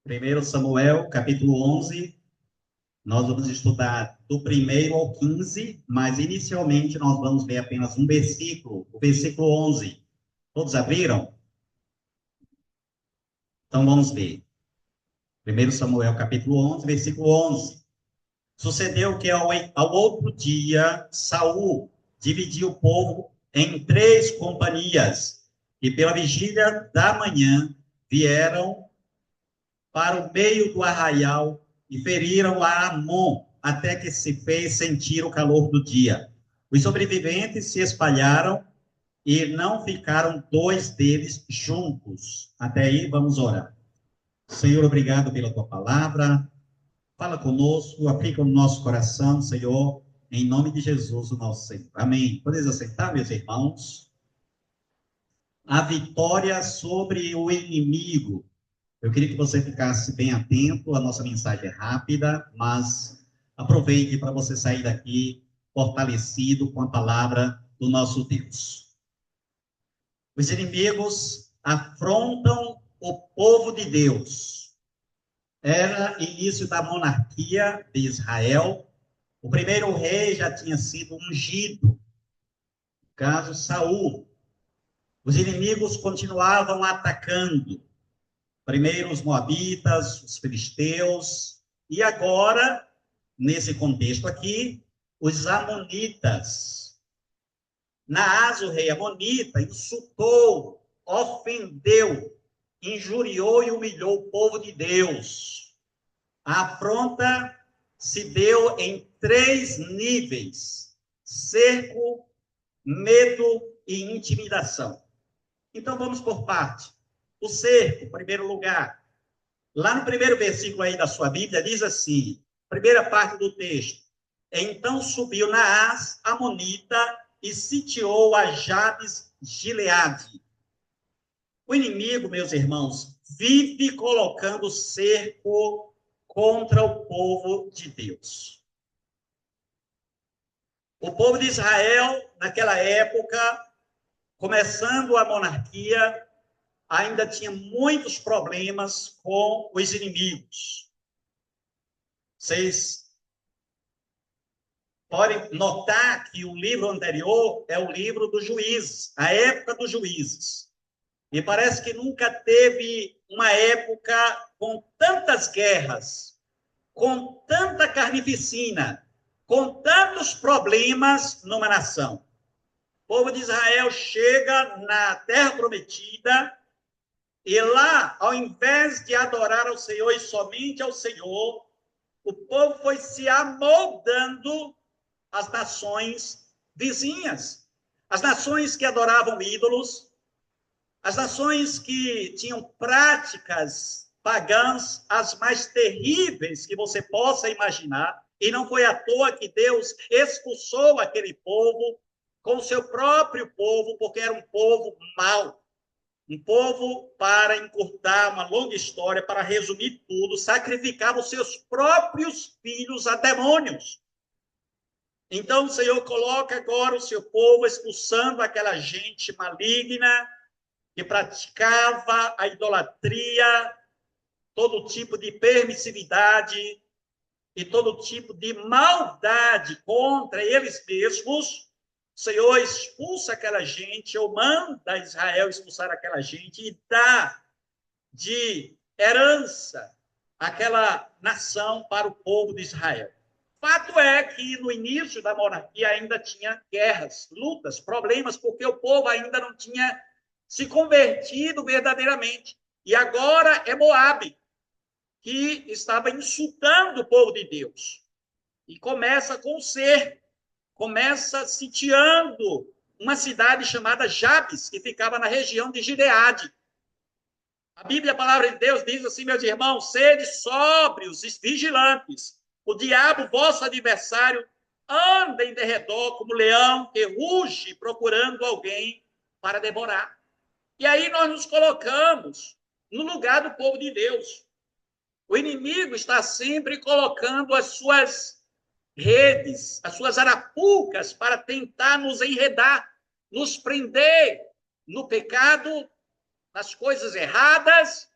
Primeiro Samuel, capítulo 11, nós vamos estudar do primeiro ao 15, mas inicialmente nós vamos ler apenas um versículo, o versículo 11. Todos abriram? Então vamos ler. Primeiro Samuel, capítulo 11, versículo 11. Sucedeu que ao outro dia, Saul dividiu o povo em três companhias, e pela vigília da manhã vieram para o meio do arraial e feriram a Amon, até que se fez sentir o calor do dia. Os sobreviventes se espalharam e não ficaram dois deles juntos. Até aí, vamos orar. Senhor, obrigado pela tua palavra. Fala conosco, aplica no nosso coração, Senhor, em nome de Jesus, o nosso Senhor. Amém. Podeis aceitar, meus irmãos? A vitória sobre o inimigo. Eu queria que você ficasse bem atento, a nossa mensagem é rápida, mas aproveite para você sair daqui fortalecido com a palavra do nosso Deus. Os inimigos afrontam o povo de Deus. Era início da monarquia de Israel. O primeiro rei já tinha sido ungido, no caso Saul. Os inimigos continuavam atacando. Primeiro os moabitas, os filisteus, e agora, nesse contexto aqui, os amonitas. Naás, o rei amonita, insultou, ofendeu, injuriou e humilhou o povo de Deus. A afronta se deu em três níveis: cerco, medo e intimidação. Então vamos por parte. O cerco, em primeiro lugar. Lá no primeiro versículo aí da sua Bíblia, diz assim, primeira parte do texto: então subiu Naás, amonita, e sitiou a Jabes Gileade. O inimigo, meus irmãos, vive colocando cerco contra o povo de Deus. O povo de Israel, naquela época, começando a monarquia, ainda tinha muitos problemas com os inimigos. Vocês podem notar que o livro anterior é o livro dos Juízes, a época dos Juízes. E parece que nunca teve uma época com tantas guerras, com tanta carnificina, com tantos problemas numa nação. O povo de Israel chega na terra prometida e lá, ao invés de adorar ao Senhor e somente ao Senhor, o povo foi se amoldando às nações vizinhas, as nações que adoravam ídolos, as nações que tinham práticas pagãs, as mais terríveis que você possa imaginar, e não foi à toa que Deus expulsou aquele povo com o seu próprio povo, porque era um povo mau. Um povo, para encurtar uma longa história, para resumir tudo, sacrificava os seus próprios filhos a demônios. Então o Senhor coloca agora o seu povo expulsando aquela gente maligna que praticava a idolatria, todo tipo de permissividade e todo tipo de maldade contra eles mesmos. O Senhor expulsa aquela gente, ou manda Israel expulsar aquela gente e dá de herança aquela nação para o povo de Israel. Fato é que no início da monarquia ainda tinha guerras, lutas, problemas, porque o povo ainda não tinha se convertido verdadeiramente. E agora é Moabe, que estava insultando o povo de Deus. E começa com o cerco, começa sitiando uma cidade chamada Jabes, que ficava na região de Gileade. A Bíblia, a palavra de Deus, diz assim, meus irmãos: sede sóbrios e vigilantes. O diabo, vosso adversário, anda em derredor como leão que ruge procurando alguém para devorar. E aí nós nos colocamos no lugar do povo de Deus. O inimigo está sempre colocando as suas redes, as suas arapucas para tentar nos enredar, nos prender no pecado, nas coisas erradas,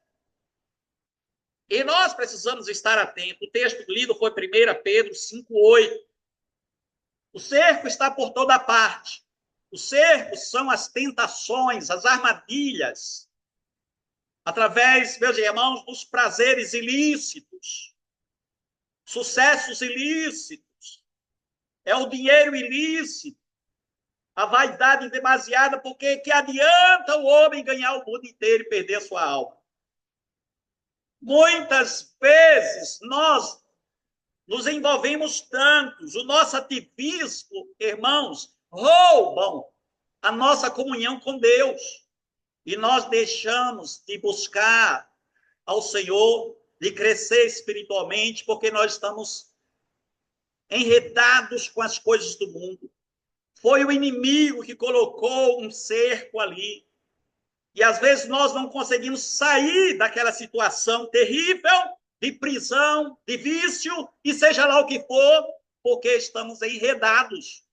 E nós precisamos estar atentos. O texto lido foi 1 Pedro 5,8. O cerco está por toda parte. O cerco são as tentações, as armadilhas, através, meus irmãos, dos prazeres ilícitos, sucessos ilícitos, é o dinheiro ilícito, a vaidade demasiada, porque que adianta o homem ganhar o mundo inteiro e perder a sua alma? Muitas vezes nós nos envolvemos tantos, o nosso ativismo, irmãos, roubam a nossa comunhão com Deus. E nós deixamos de buscar ao Senhor, de crescer espiritualmente, porque nós estamos enredados com as coisas do mundo. Foi o inimigo que colocou um cerco ali. E às vezes nós não conseguimos sair daquela situação terrível de prisão, de vício, e seja lá o que for, porque estamos enredados.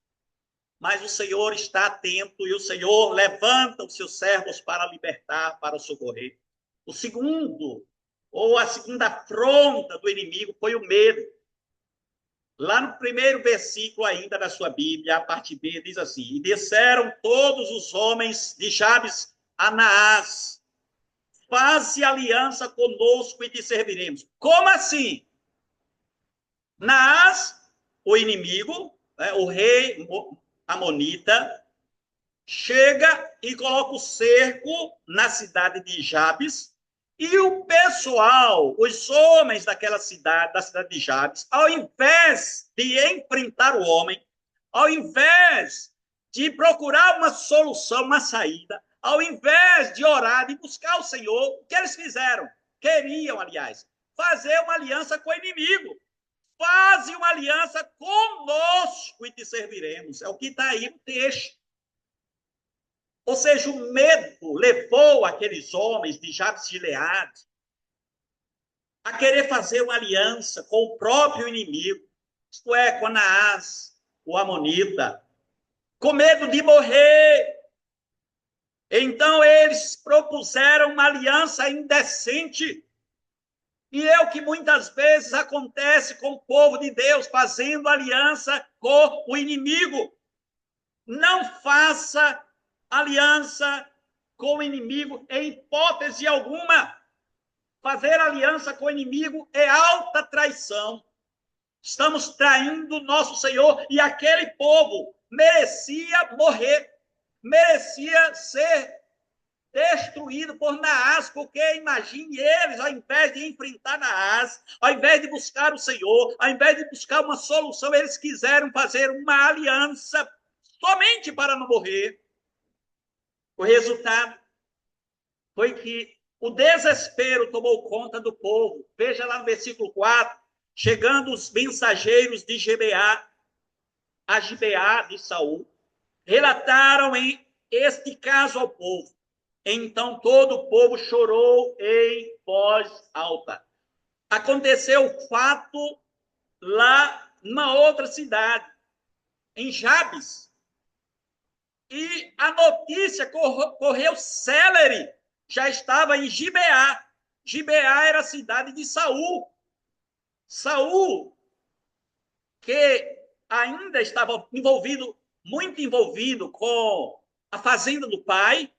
Mas o Senhor está atento e o Senhor levanta os seus servos para libertar, para socorrer. O segundo, ou a segunda afronta do inimigo foi o medo. Lá no primeiro versículo ainda da sua Bíblia, a parte B, diz assim: e disseram todos os homens de Jabes a Naás: faze aliança conosco e te serviremos. Como assim? Naás, o inimigo, o rei amonita, chega e coloca o cerco na cidade de Jabes, e o pessoal, os homens daquela cidade, da cidade de Jabes, ao invés de enfrentar o homem, ao invés de procurar uma solução, uma saída, ao invés de orar, de buscar o Senhor, o que eles fizeram? Queriam, aliás, fazer uma aliança com o inimigo. Faze uma aliança conosco e te serviremos. É o que está aí no texto. Ou seja, o medo levou aqueles homens de Jabes de Gileade a querer fazer uma aliança com o próprio inimigo, isto é, com Naás, o amonita, com medo de morrer. Então eles propuseram uma aliança indecente. E é o que muitas vezes acontece com o povo de Deus, fazendo aliança com o inimigo. Não faça aliança com o inimigo em hipótese alguma. Fazer aliança com o inimigo é alta traição. Estamos traindo nosso Senhor, e aquele povo merecia morrer, merecia ser destruído por Naás, porque imagine eles, ao invés de enfrentar Naás, ao invés de buscar o Senhor, ao invés de buscar uma solução, eles quiseram fazer uma aliança somente para não morrer. O resultado foi que o desespero tomou conta do povo. Veja lá no versículo 4, chegando os mensageiros de Gibeá, a Gibeá de Saul, relataram em este caso ao povo. Então todo o povo chorou em voz alta. Aconteceu o fato lá numa outra cidade, em Jabes. E a notícia correu célere, já estava em Gibeá. Gibeá era a cidade de Saul. Saul, que ainda estava muito envolvido com a fazenda do pai,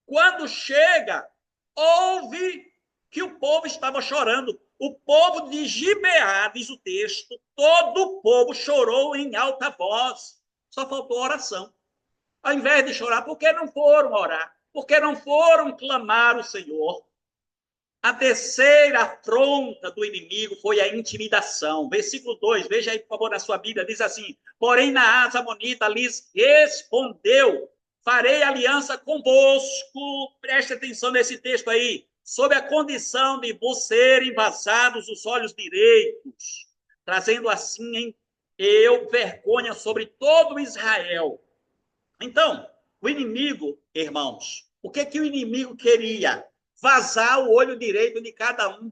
quando chega, ouve que o povo estava chorando. O povo de Gibeá, diz o texto, todo o povo chorou em alta voz. Só faltou oração. Ao invés de chorar, por que não foram orar? Por que não foram clamar o Senhor? A terceira afronta do inimigo foi a intimidação. Versículo 2, veja aí, por favor, na sua Bíblia, diz assim: porém, Naás amonita lhes respondeu: farei aliança convosco, preste atenção nesse texto aí, sob a condição de vos serem vazados os olhos direitos, trazendo assim eu vergonha sobre todo Israel. Então, o inimigo, irmãos, o que o inimigo queria? Vazar o olho direito de cada um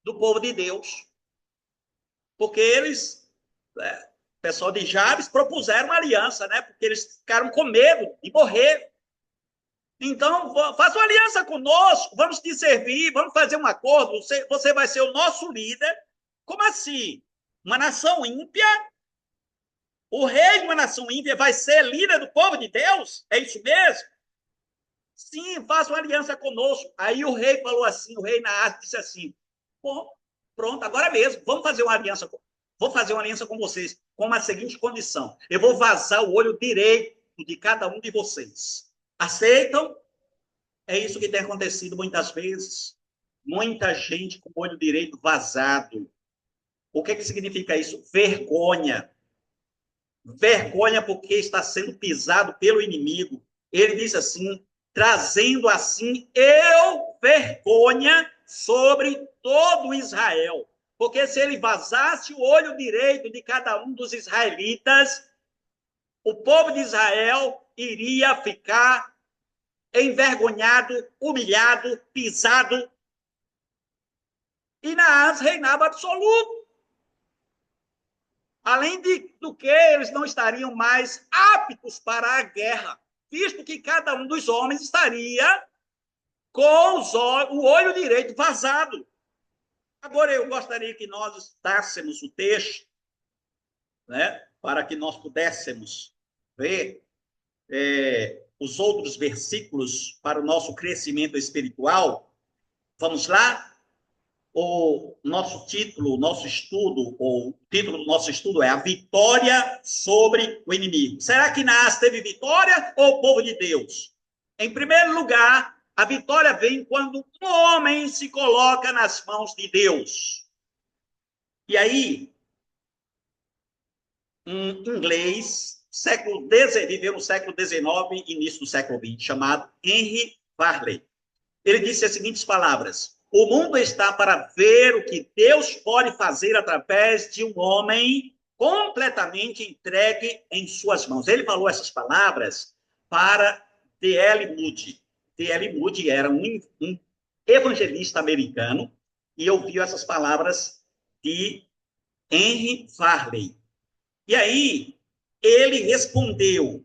do povo de Deus. Porque eles, o pessoal de Jabes, propuseram uma aliança, né? Porque eles ficaram com medo de morrer. Então, faça uma aliança conosco, vamos te servir, vamos fazer um acordo, você vai ser o nosso líder. Como assim? Uma nação ímpia? O rei de uma nação ímpia vai ser líder do povo de Deus? É isso mesmo? Sim, faça uma aliança conosco. Aí o rei falou assim, o rei Naás disse assim, bom, pronto, agora mesmo, vamos fazer uma aliança, vou fazer uma aliança com vocês, com a seguinte condição, eu vou vazar o olho direito de cada um de vocês. Aceitam? É isso que tem acontecido muitas vezes. Muita gente com o olho direito vazado. O que significa isso? Vergonha. Vergonha porque está sendo pisado pelo inimigo. Ele diz assim, trazendo assim eu vergonha sobre todo Israel. Porque se ele vazasse o olho direito de cada um dos israelitas, o povo de Israel iria ficar envergonhado, humilhado, pisado, e Naás reinava absoluto. Além do que, eles não estariam mais aptos para a guerra, visto que cada um dos homens estaria com o olho direito vazado. Agora, eu gostaria que nós estássemos o texto, né, para que nós pudéssemos ver os outros versículos para o nosso crescimento espiritual. Vamos lá? O nosso título, o nosso estudo, ou o título do nosso estudo é A Vitória sobre o Inimigo. Será que Naás teve vitória ou o povo de Deus? Em primeiro lugar, a vitória vem quando um homem se coloca nas mãos de Deus. E aí, um inglês, viveu no século XIX, início do século XX, chamado Henry Varley. Ele disse as seguintes palavras: o mundo está para ver o que Deus pode fazer através de um homem completamente entregue em suas mãos. Ele falou essas palavras para D.L. Moody. D.L. Moody era um evangelista americano e ouviu essas palavras de Henry Varley. E aí ele respondeu: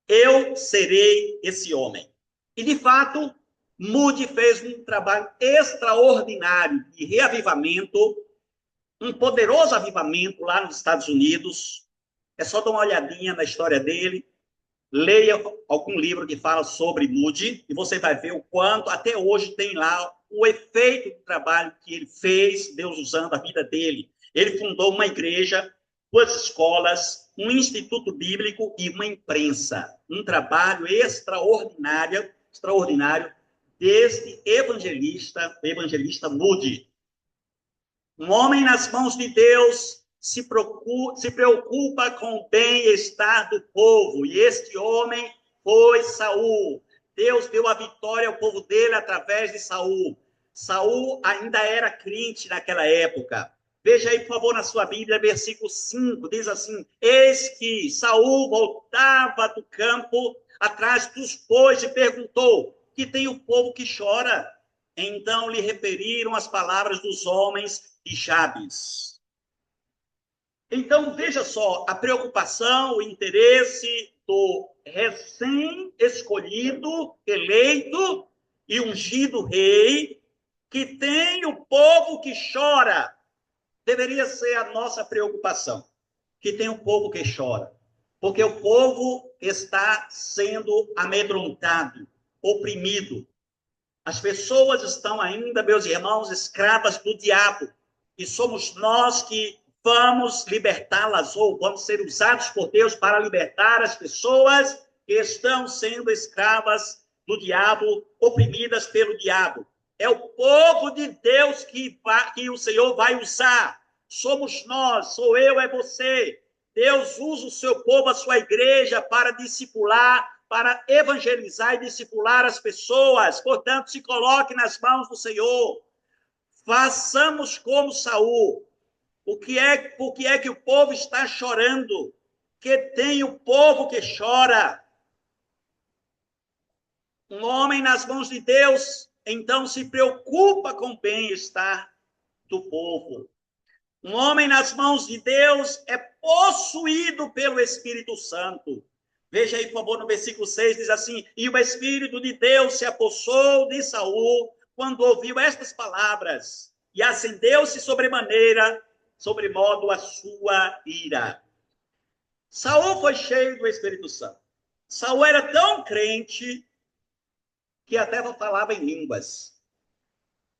eu serei esse homem. E, de fato, Moody fez um trabalho extraordinário de reavivamento, um poderoso avivamento lá nos Estados Unidos. É só dar uma olhadinha na história dele, leia algum livro que fala sobre Moody, e você vai ver o quanto até hoje tem lá o efeito do trabalho que ele fez, Deus usando a vida dele. Ele fundou uma igreja, 2 escolas, um instituto bíblico e uma imprensa. Um trabalho extraordinário deste evangelista Moody. Um homem nas mãos de Deus se preocupa com o bem-estar do povo. E este homem foi Saul. Deus deu a vitória ao povo dele através de Saul. Saul ainda era crente naquela época. Veja aí, por favor, na sua Bíblia, versículo 5, diz assim: eis que Saul voltava do campo atrás dos bois e perguntou: que tem o povo que chora? Então lhe referiram as palavras dos homens de Jabes. Então, veja só, a preocupação, o interesse do recém-escolhido, eleito e ungido rei, que tem o povo que chora, deveria ser a nossa preocupação, que tem o povo que chora, porque o povo está sendo amedrontado, oprimido. As pessoas estão ainda, meus irmãos, escravas do diabo, e somos nós que vamos libertá-las, ou vamos ser usados por Deus para libertar as pessoas que estão sendo escravas do diabo, oprimidas pelo diabo. É o povo de Deus que o Senhor vai usar. Somos nós, sou eu, é você. Deus usa o seu povo, a sua igreja, para discipular, para evangelizar e discipular as pessoas. Portanto, se coloque nas mãos do Senhor. Façamos como Saul. Por que é que o povo está chorando? Que tem o povo que chora. Um homem nas mãos de Deus, então se preocupa com o bem-estar do povo. Um homem nas mãos de Deus é possuído pelo Espírito Santo. Veja aí, por favor, no versículo 6, diz assim: e o Espírito de Deus se apossou de Saul quando ouviu estas palavras, e acendeu-se sobremaneira, sobremodo a sua ira. Saul foi cheio do Espírito Santo. Saul era tão crente que até falava em línguas.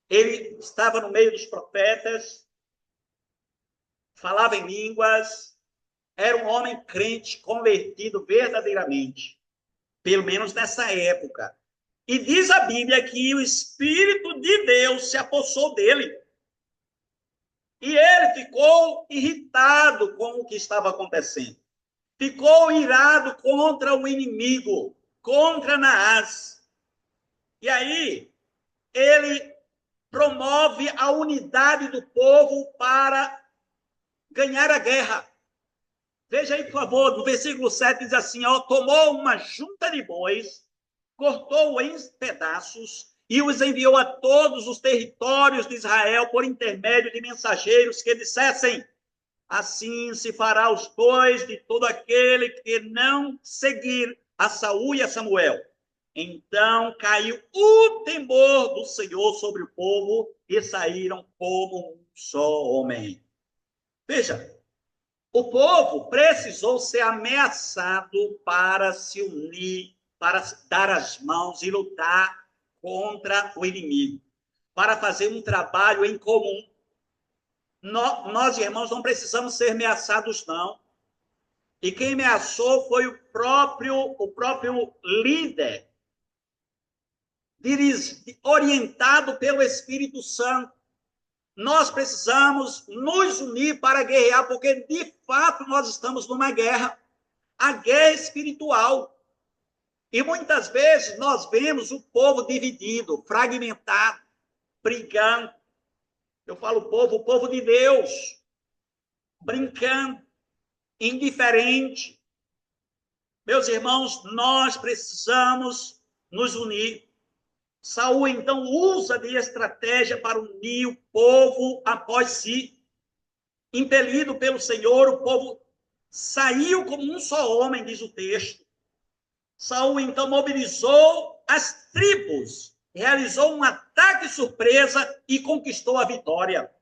Ele estava no meio dos profetas, falava em línguas, era um homem crente, convertido verdadeiramente, pelo menos nessa época. E diz a Bíblia que o Espírito de Deus se apossou dele. E ele ficou irritado com o que estava acontecendo. Ficou irado contra o inimigo, contra Naás. E aí, ele promove a unidade do povo para ganhar a guerra. Veja aí, por favor, no versículo 7 diz assim, ó, tomou uma junta de bois, cortou-o em pedaços e os enviou a todos os territórios de Israel por intermédio de mensageiros que dissessem, assim se fará os bois de todo aquele que não seguir a Saul e a Samuel. Então caiu o temor do Senhor sobre o povo e saíram como um só homem. Veja, o povo precisou ser ameaçado para se unir, para dar as mãos e lutar contra o inimigo, para fazer um trabalho em comum. Nós, irmãos, não precisamos ser ameaçados, não. E quem ameaçou foi o próprio líder, orientado pelo Espírito Santo. Nós precisamos nos unir para guerrear, porque, de fato, nós estamos numa guerra, a guerra espiritual. E muitas vezes nós vemos o povo dividido, fragmentado, brigando. Eu falo o povo de Deus, brincando, indiferente. Meus irmãos, nós precisamos nos unir. Saul, então, usa de estratégia para unir o povo após si. Impelido pelo Senhor, o povo saiu como um só homem, diz o texto. Saul, então, mobilizou as tribos, realizou um ataque surpresa e conquistou a vitória.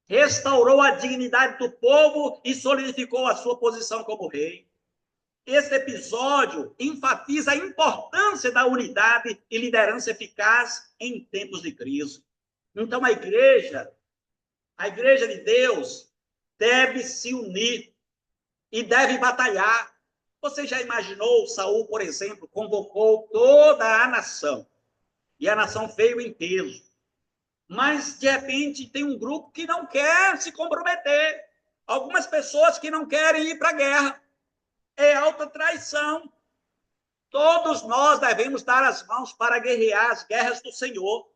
Restaurou a dignidade do povo e solidificou a sua posição como rei. Esse episódio enfatiza a importância da unidade e liderança eficaz em tempos de crise. Então, a igreja de Deus deve se unir e deve batalhar. Você já imaginou, Saul, por exemplo, convocou toda a nação, e a nação veio em peso. Mas, de repente, tem um grupo que não quer se comprometer. Algumas pessoas que não querem ir para a guerra. É alta traição. Todos nós devemos dar as mãos para guerrear as guerras do Senhor,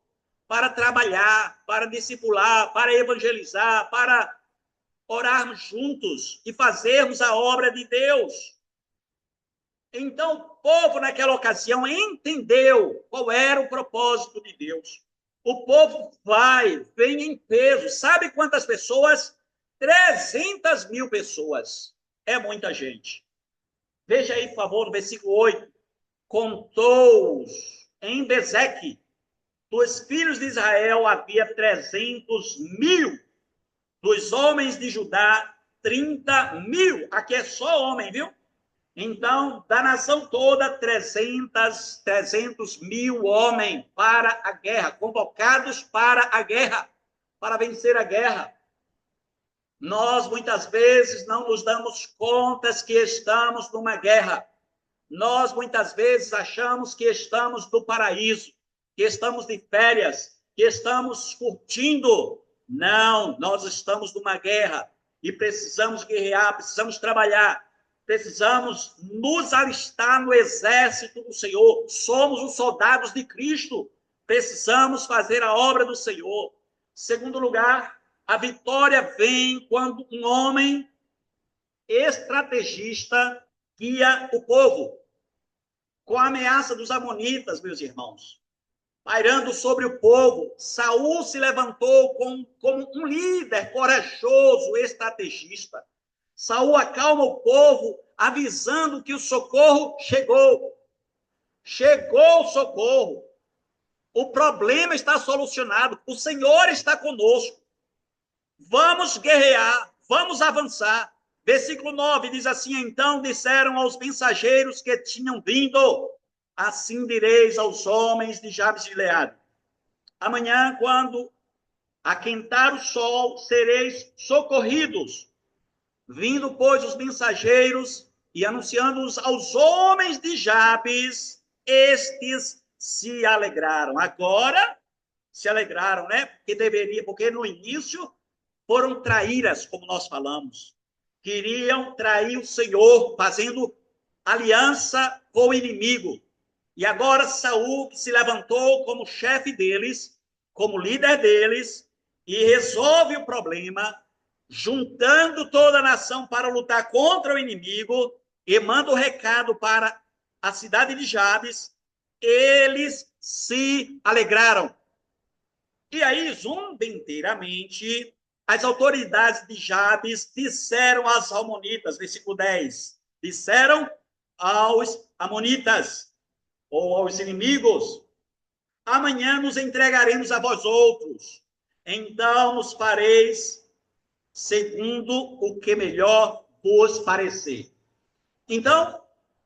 para trabalhar, para discipular, para evangelizar, para orarmos juntos e fazermos a obra de Deus. Então, o povo, naquela ocasião, entendeu qual era o propósito de Deus. O povo vem em peso. Sabe quantas pessoas? 300.000 pessoas. É muita gente. Veja aí, por favor, no versículo 8. Contou-os em Bezeque, dos filhos de Israel havia 300.000, dos homens de Judá, 30.000. Aqui é só homem, viu? Então, da nação toda, 300.000 homens para a guerra, convocados para a guerra, para vencer a guerra. Nós, muitas vezes, não nos damos conta que estamos numa guerra. Nós, muitas vezes, achamos que estamos no paraíso, que estamos de férias, que estamos curtindo. Não, nós estamos numa guerra e precisamos guerrear, precisamos trabalhar, precisamos nos alistar no exército do Senhor. Somos os soldados de Cristo, precisamos fazer a obra do Senhor. Segundo lugar, a vitória vem quando um homem estrategista guia o povo. Com a ameaça dos amonitas, meus irmãos, pairando sobre o povo, Saul se levantou como um líder corajoso, estrategista. Saul acalma o povo avisando que o socorro chegou. Chegou o socorro. O problema está solucionado. O Senhor está conosco. Vamos guerrear, vamos avançar. Versículo 9 diz assim: então disseram aos mensageiros que tinham vindo, assim direis aos homens de Jabes de Gileade: amanhã, quando aquentar o sol, sereis socorridos. Vindo, pois, os mensageiros e anunciando-os aos homens de Jabes, estes se alegraram. Agora se alegraram, né? Porque no início foram traíras, como nós falamos. Queriam trair o Senhor, fazendo aliança com o inimigo. E agora Saul se levantou como chefe deles, como líder deles, e resolve o problema, juntando toda a nação para lutar contra o inimigo, e manda o recado para a cidade de Jabes. Eles se alegraram. E aí, zombenteiramente, as autoridades de Jabes disseram aos amonitas, versículo 10, disseram aos amonitas, ou aos inimigos: amanhã nos entregaremos a vós outros, então nos fareis segundo o que melhor vos parecer. Então,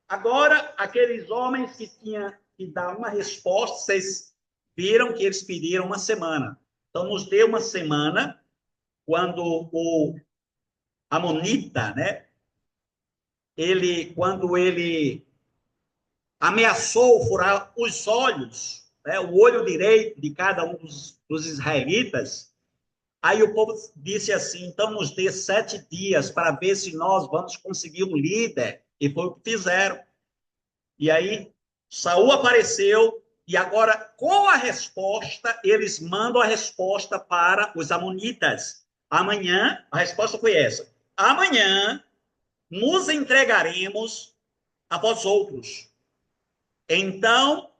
agora, aqueles homens que tinham que dar uma resposta, vocês viram que eles pediram uma semana. Então, nos deu uma semana, quando o amonita, né, quando ele ameaçou furar os olhos, né, o olho direito de cada um dos israelitas, aí o povo disse assim: então nos dê 7 dias para ver se nós vamos conseguir um líder. E foi o que fizeram. E aí Saul apareceu, e agora, com a resposta, eles mandam a resposta para os amonitas. Amanhã, a resposta foi essa: amanhã nos entregaremos a vós outros. Então,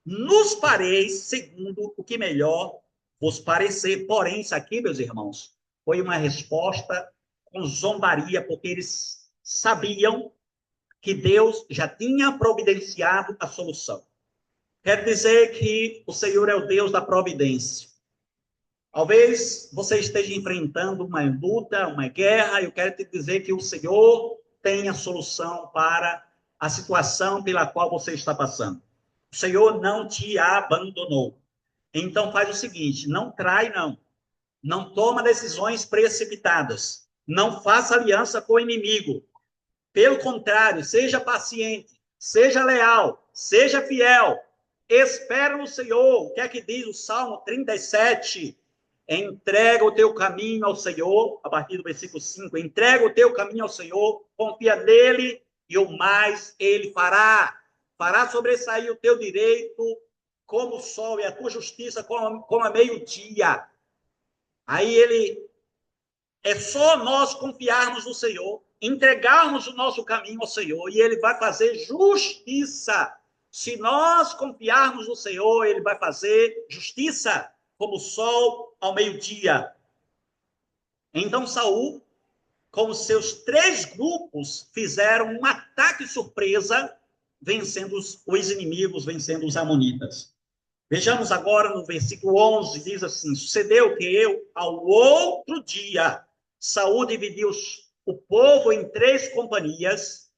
nos fareis segundo o que melhor vos parecer. Porém, isso aqui, meus irmãos, foi uma resposta com zombaria, porque eles sabiam que Deus já tinha providenciado a solução. Quer dizer que o Senhor é o Deus da providência. Talvez você esteja enfrentando uma luta, uma guerra, e eu quero te dizer que o Senhor tem a solução para a situação pela qual você está passando. O Senhor não te abandonou. Então faz o seguinte: não trai, não. Não toma decisões precipitadas. Não faça aliança com o inimigo. Pelo contrário, seja paciente, seja leal, seja fiel. Espera no Senhor. O que é que diz o Salmo 37? Entrega o teu caminho ao Senhor, a partir do versículo 5. Entrega o teu caminho ao Senhor, confia nele e o mais ele fará. Fará sobressair o teu direito como o sol e a tua justiça como a meio-dia. Aí é só nós confiarmos no Senhor, entregarmos o nosso caminho ao Senhor, e ele vai fazer justiça. Se nós confiarmos no Senhor, ele vai fazer justiça, como o sol ao meio-dia. Então Saul, com os seus 3 grupos, fizeram um ataque surpresa, vencendo os inimigos, vencendo os amonitas. Vejamos agora no versículo 11, diz assim: sucedeu que ao outro dia, Saul dividiu o povo em 3 companhias,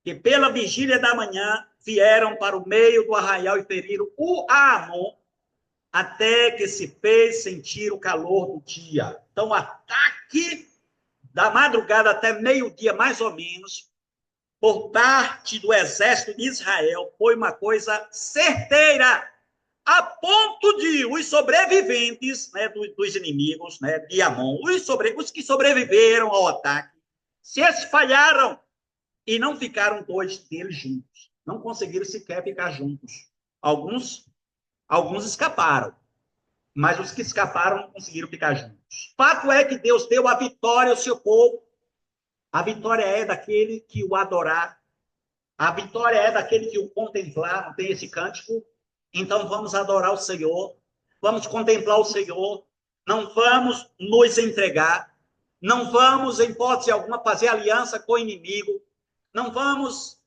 que pela vigília da manhã vieram para o meio do arraial e feriram o Amon, até que se fez sentir o calor do dia. Então, o ataque da madrugada até meio-dia, mais ou menos, por parte do exército de Israel, foi uma coisa certeira, a ponto de os sobreviventes, né, dos inimigos, né, de Amon, os que sobreviveram ao ataque, se espalharam e não ficaram 2 deles juntos. Não conseguiram sequer ficar juntos. Alguns escaparam, mas os que escaparam não conseguiram ficar juntos. Fato é que Deus deu a vitória ao seu povo. A vitória é daquele que o adorar. A vitória é daquele que o contemplar. Não tem esse cântico? Então vamos adorar o Senhor, vamos contemplar o Senhor, não vamos nos entregar, não vamos, em hipótese alguma, fazer aliança com o inimigo, não vamos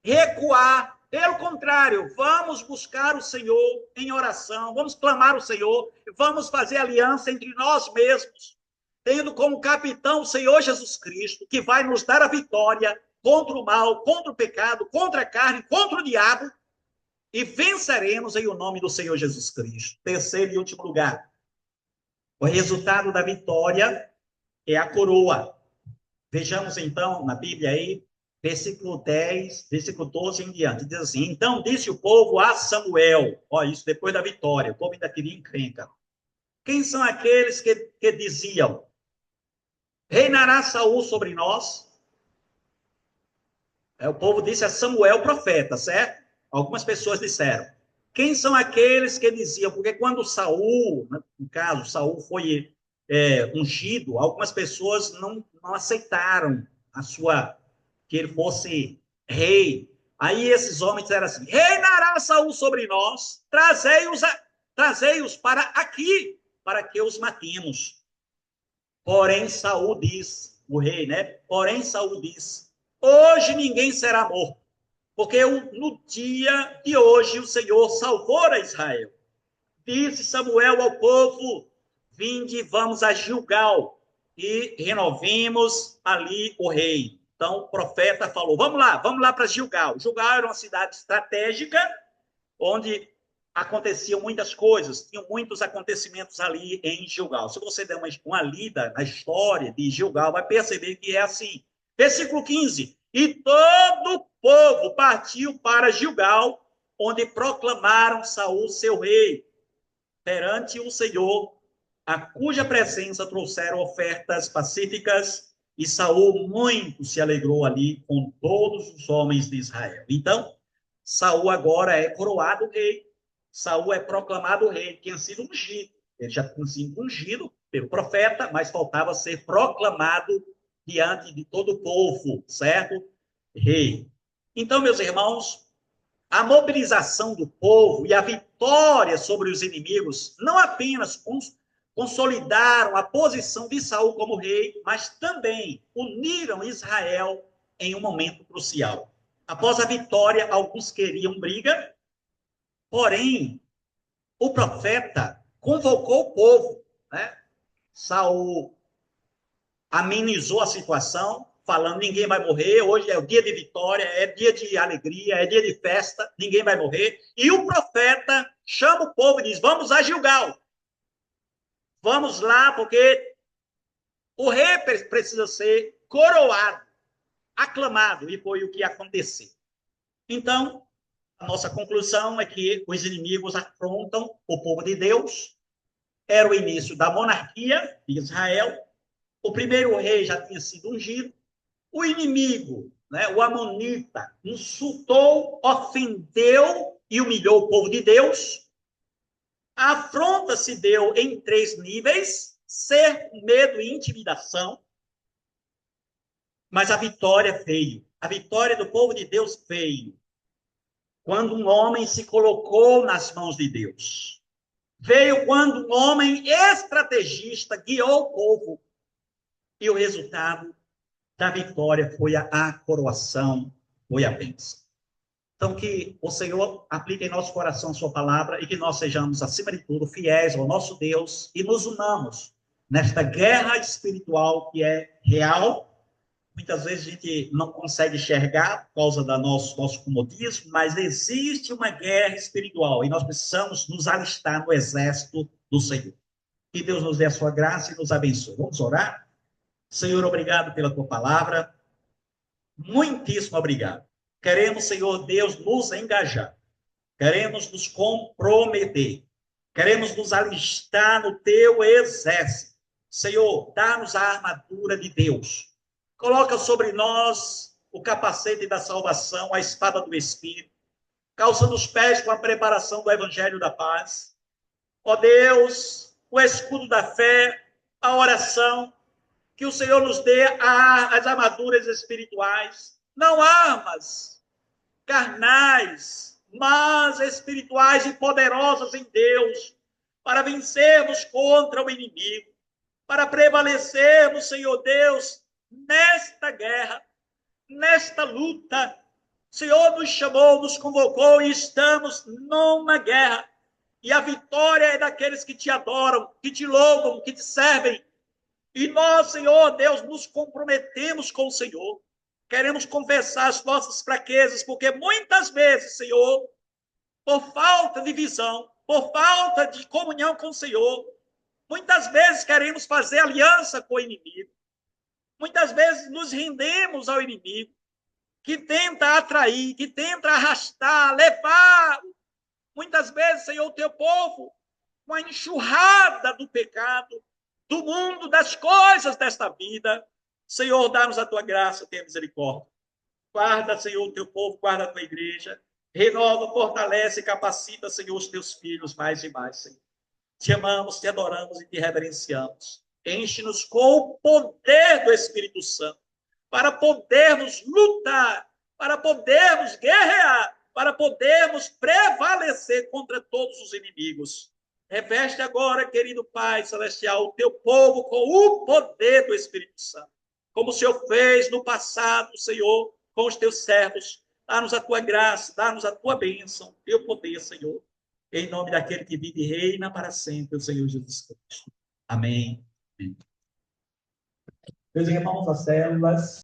recuar. Pelo contrário, vamos buscar o Senhor em oração, vamos clamar o Senhor, vamos fazer aliança entre nós mesmos, tendo como capitão o Senhor Jesus Cristo, que vai nos dar a vitória contra o mal, contra o pecado, contra a carne, contra o diabo, e venceremos em o nome do Senhor Jesus Cristo. Terceiro e último lugar, o resultado da vitória é a coroa. Vejamos então na Bíblia aí, versículo 10, versículo 12 em diante. Diz assim: então disse o povo a Samuel, ó, isso depois da vitória, o povo ainda queria encrenca. Quem são aqueles que diziam: reinará Saul sobre nós? O povo disse a Samuel, profeta, certo? Algumas pessoas disseram. Quem são aqueles que diziam? Porque quando Saul, no caso, Saul foi ungido, algumas pessoas não aceitaram que ele fosse rei. Aí esses homens disseram assim: reinará Saul sobre nós, trazei-os para aqui, para que os matemos. Porém, Saul diz, o rei, né? Porém, Saul diz: hoje ninguém será morto, porque no dia de hoje o Senhor salvou a Israel. Disse Samuel ao povo: vinde, vamos a Gilgal e renovemos ali o rei. Então o profeta falou: vamos lá para Gilgal. Gilgal era uma cidade estratégica, onde aconteciam muitas coisas, tinham muitos acontecimentos ali em Gilgal. Se você der uma lida na história de Gilgal, vai perceber que é assim. Versículo 15: e todo o povo partiu para Gilgal, onde proclamaram Saul seu rei, perante o Senhor, a cuja presença trouxeram ofertas pacíficas, e Saul muito se alegrou ali com todos os homens de Israel. Então, Saul agora é coroado rei. Saul é proclamado rei, ele tinha sido ungido. Ele já tinha sido ungido pelo profeta, mas faltava ser proclamado diante de todo o povo, certo? Rei. Então, meus irmãos, a mobilização do povo e a vitória sobre os inimigos não apenas consolidaram a posição de Saul como rei, mas também uniram Israel em um momento crucial. Após a vitória, alguns queriam briga, porém, o profeta convocou o povo, né? Saul amenizou a situação, falando: ninguém vai morrer, hoje é o dia de vitória, é dia de alegria, é dia de festa, ninguém vai morrer. E o profeta chama o povo e diz: vamos a Gilgal, vamos lá, porque o rei precisa ser coroado, aclamado, e foi o que aconteceu. Então, a nossa conclusão é que os inimigos afrontam o povo de Deus. Era o início da monarquia de Israel. O primeiro rei já tinha sido ungido. O inimigo, né, o amonita, insultou, ofendeu e humilhou o povo de Deus. A afronta se deu em 3 níveis: cerco, medo e intimidação. Mas a vitória veio. A vitória do povo de Deus veio quando um homem se colocou nas mãos de Deus. Veio quando um homem estrategista guiou o povo. E o resultado da vitória foi a coroação, foi a bênção. Então, que o Senhor aplique em nosso coração sua palavra e que nós sejamos, acima de tudo, fiéis ao nosso Deus e nos unamos nesta guerra espiritual que é real. Muitas vezes a gente não consegue enxergar por causa do nosso comodismo, mas existe uma guerra espiritual e nós precisamos nos alistar no exército do Senhor. Que Deus nos dê a sua graça e nos abençoe. Vamos orar? Senhor, obrigado pela tua palavra. Muitíssimo obrigado. Queremos, Senhor Deus, nos engajar. Queremos nos comprometer. Queremos nos alistar no teu exército. Senhor, dá-nos a armadura de Deus. Coloca sobre nós o capacete da salvação, a espada do Espírito. Calça nos pés com a preparação do Evangelho da Paz. Ó Deus, o escudo da fé, a oração. Que o Senhor nos dê as armaduras espirituais. Não armas carnais, mas espirituais e poderosas em Deus, para vencermos contra o inimigo, para prevalecermos, Senhor Deus, nesta guerra. nesta luta. O Senhor nos chamou, nos convocou e estamos numa guerra. E a vitória é daqueles que te adoram, que te louvam, que te servem. E nós, Senhor Deus, nos comprometemos com o Senhor. Queremos confessar as nossas fraquezas, porque muitas vezes, Senhor, por falta de visão, por falta de comunhão com o Senhor, muitas vezes queremos fazer aliança com o inimigo. Muitas vezes nos rendemos ao inimigo, que tenta atrair, que tenta arrastar, levar, muitas vezes, Senhor, o teu povo, com a enxurrada do pecado, do mundo, das coisas desta vida. Senhor, dá-nos a tua graça, tenha misericórdia. Guarda, Senhor, o teu povo, guarda a tua igreja. Renova, fortalece e capacita, Senhor, os teus filhos mais e mais, Senhor. Te amamos, te adoramos e te reverenciamos. Enche-nos com o poder do Espírito Santo, para podermos lutar, para podermos guerrear, para podermos prevalecer contra todos os inimigos. Reveste agora, querido Pai Celestial, o teu povo com o poder do Espírito Santo. Como o Senhor fez no passado, Senhor, com os teus servos. Dá-nos a tua graça, dá-nos a tua bênção, teu poder, Senhor. Em nome daquele que vive e reina para sempre, o Senhor Jesus Cristo. Amém. Meus irmãos, as células